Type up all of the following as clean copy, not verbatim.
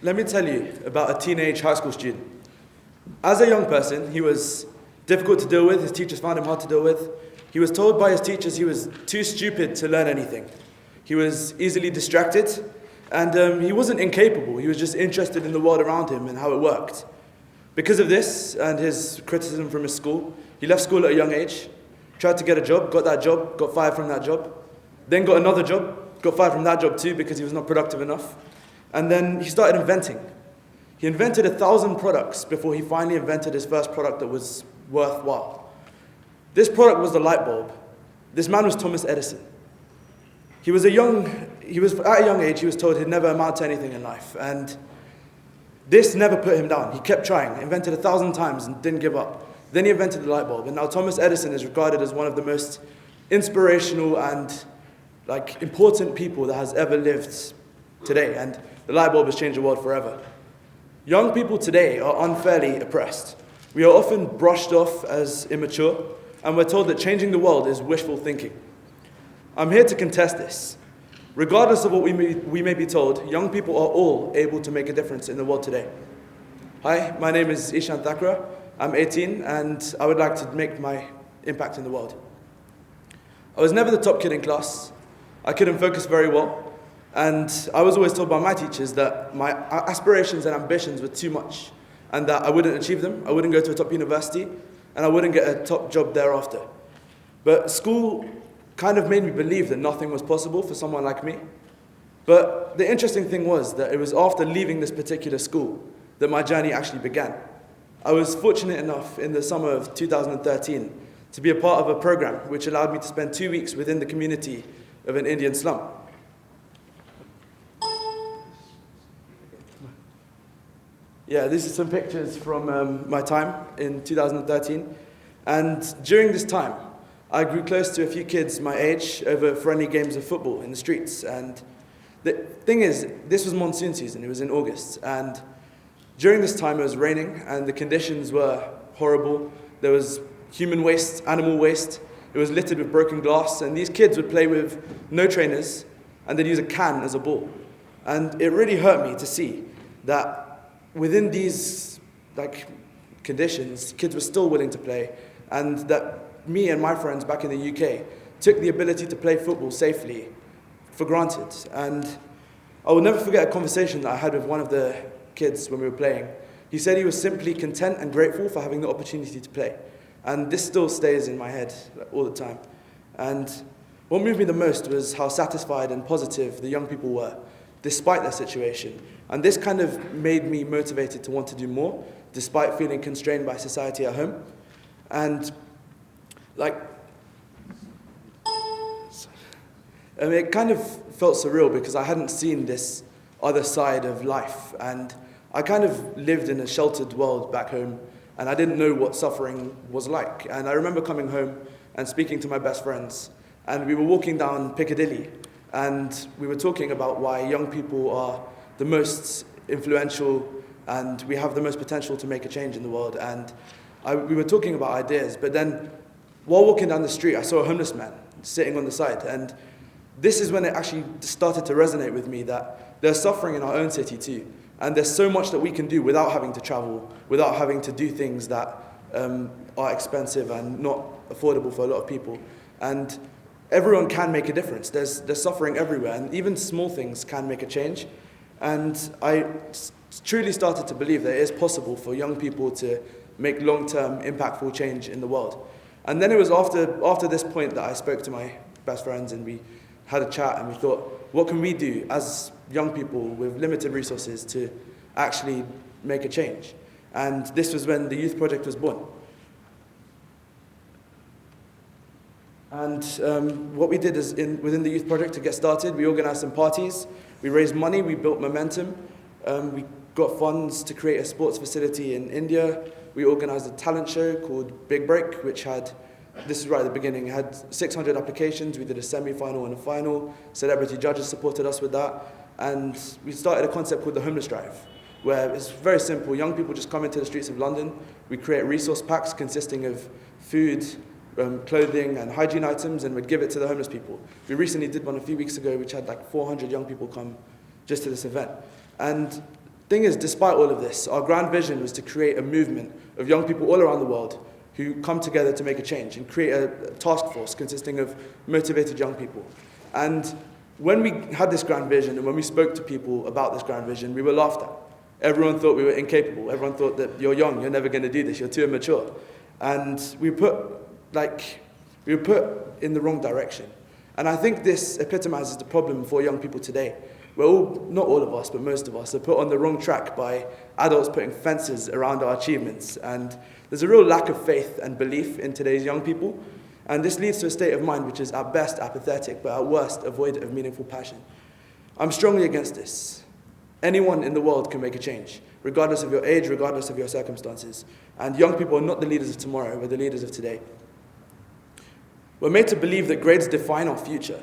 Let me tell you about a teenage high school student. As a young person, he was difficult to deal with. His teachers found him hard to deal with. He was told by his teachers he was too stupid to learn anything. He was easily distracted, and he wasn't incapable. He was just interested in the world around him and how it worked. Because of this and his criticism from his school, he left school at a young age, tried to get a job, got that job, got fired from that job, then got another job, got fired from that job too because he was not productive enough. And then he started inventing. He invented 1,000 products before he finally invented his first product that was worthwhile. This product was the light bulb. This man was Thomas Edison. At a young age, he was told he'd never amount to anything in life. And this never put him down. He kept trying, invented 1,000 times and didn't give up. Then he invented the light bulb. And now Thomas Edison is regarded as one of the most inspirational and important people that has ever lived today. And the light bulb has changed the world forever. Young people today are unfairly oppressed. We are often brushed off as immature, and we're told that changing the world is wishful thinking. I'm here to contest this. Regardless of what we may be told, young people are all able to make a difference in the world today. Hi, my name is Eashan Thakrar. I'm 18, and I would like to make my impact in the world. I was never the top kid in class. I couldn't focus very well. And I was always told by my teachers that my aspirations and ambitions were too much and that I wouldn't achieve them, I wouldn't go to a top university, and I wouldn't get a top job thereafter. But school kind of made me believe that nothing was possible for someone like me. But the interesting thing was that it was after leaving this particular school that my journey actually began. I was fortunate enough in the summer of 2013 to be a part of a program which allowed me to spend 2 weeks within the community of an Indian slum. Yeah, these are some pictures from my time in 2013. And during this time, I grew close to a few kids my age over friendly games of football in the streets. And the thing is, this was monsoon season, it was in August. And during this time, it was raining and the conditions were horrible. There was human waste, animal waste. It was littered with broken glass. And these kids would play with no trainers and they'd use a can as a ball. And it really hurt me to see that within these conditions, kids were still willing to play, and that me and my friends back in the UK took the ability to play football safely for granted. And I will never forget a conversation that I had with one of the kids when we were playing. He said he was simply content and grateful for having the opportunity to play. And this still stays in my head all the time. And what moved me the most was how satisfied and positive the young people were, despite their situation. And this kind of made me motivated to want to do more, despite feeling constrained by society at home. And it kind of felt surreal because I hadn't seen this other side of life. And I kind of lived in a sheltered world back home, and I didn't know what suffering was like. And I remember coming home and speaking to my best friends, and we were walking down Piccadilly, and we were talking about why young people are the most influential and we have the most potential to make a change in the world. And we were talking about ideas, but then while walking down the street, I saw a homeless man sitting on the side. And this is when it actually started to resonate with me that there's suffering in our own city too. And there's so much that we can do without having to travel, without having to do things that are expensive and not affordable for a lot of people. And everyone can make a difference. There's suffering everywhere, and even small things can make a change. And I truly started to believe that it is possible for young people to make long-term, impactful change in the world. And then it was after this point that I spoke to my best friends and we had a chat and we thought, what can we do as young people with limited resources to actually make a change? And this was when the Youth Project was born. And what we did is, within the Youth Project to get started, we organized some parties, we raised money, we built momentum, we got funds to create a sports facility in India, we organized a talent show called Big Break, which had, this is right at the beginning, had 600 applications, we did a semi-final and a final, celebrity judges supported us with that, and we started a concept called the Homeless Drive, where it's very simple, young people just come into the streets of London, we create resource packs consisting of food, clothing and hygiene items, and we'd give it to the homeless people. We recently did one a few weeks ago which had like 400 young people come just to this event. And Thing is, despite all of this, our grand vision was to create a movement of young people all around the world who come together to make a change and create a task force consisting of motivated young people. And when we had this grand vision and when we spoke to people about this grand vision, we were laughed at. Everyone thought we were incapable. Everyone thought that you're young, you're never going to do this, you're too immature. And we were put in the wrong direction. And I think this epitomizes the problem for young people today. We're all, not all of us, but most of us, are put on the wrong track by adults putting fences around our achievements. And there's a real lack of faith and belief in today's young people. And this leads to a state of mind which is at best apathetic, but at worst devoid of meaningful passion. I'm strongly against this. Anyone in the world can make a change, regardless of your age, regardless of your circumstances. And young people are not the leaders of tomorrow, we're the leaders of today. We're made to believe that grades define our future.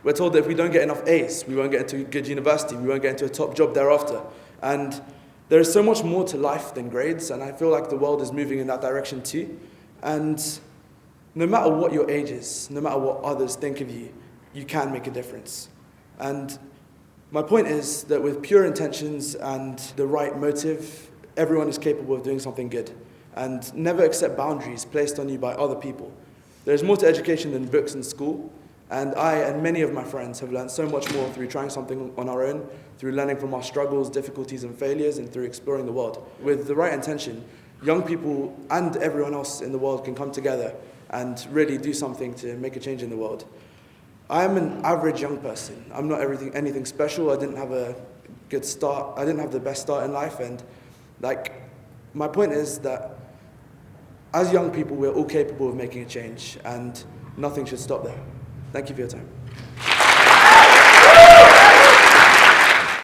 We're told that if we don't get enough A's, we won't get into a good university, we won't get into a top job thereafter. And there is so much more to life than grades, and I feel like the world is moving in that direction too. And no matter what your age is, no matter what others think of you, you can make a difference. And my point is that with pure intentions and the right motive, everyone is capable of doing something good. And never accept boundaries placed on you by other people. There's more to education than books and school. And I and many of my friends have learned so much more through trying something on our own, through learning from our struggles, difficulties and failures, and through exploring the world. With the right intention, young people and everyone else in the world can come together and really do something to make a change in the world. I am an average young person. I'm not anything special. I didn't have a good start. I didn't have the best start in life. And my point is that as young people, we're all capable of making a change, and nothing should stop there. Thank you for your time.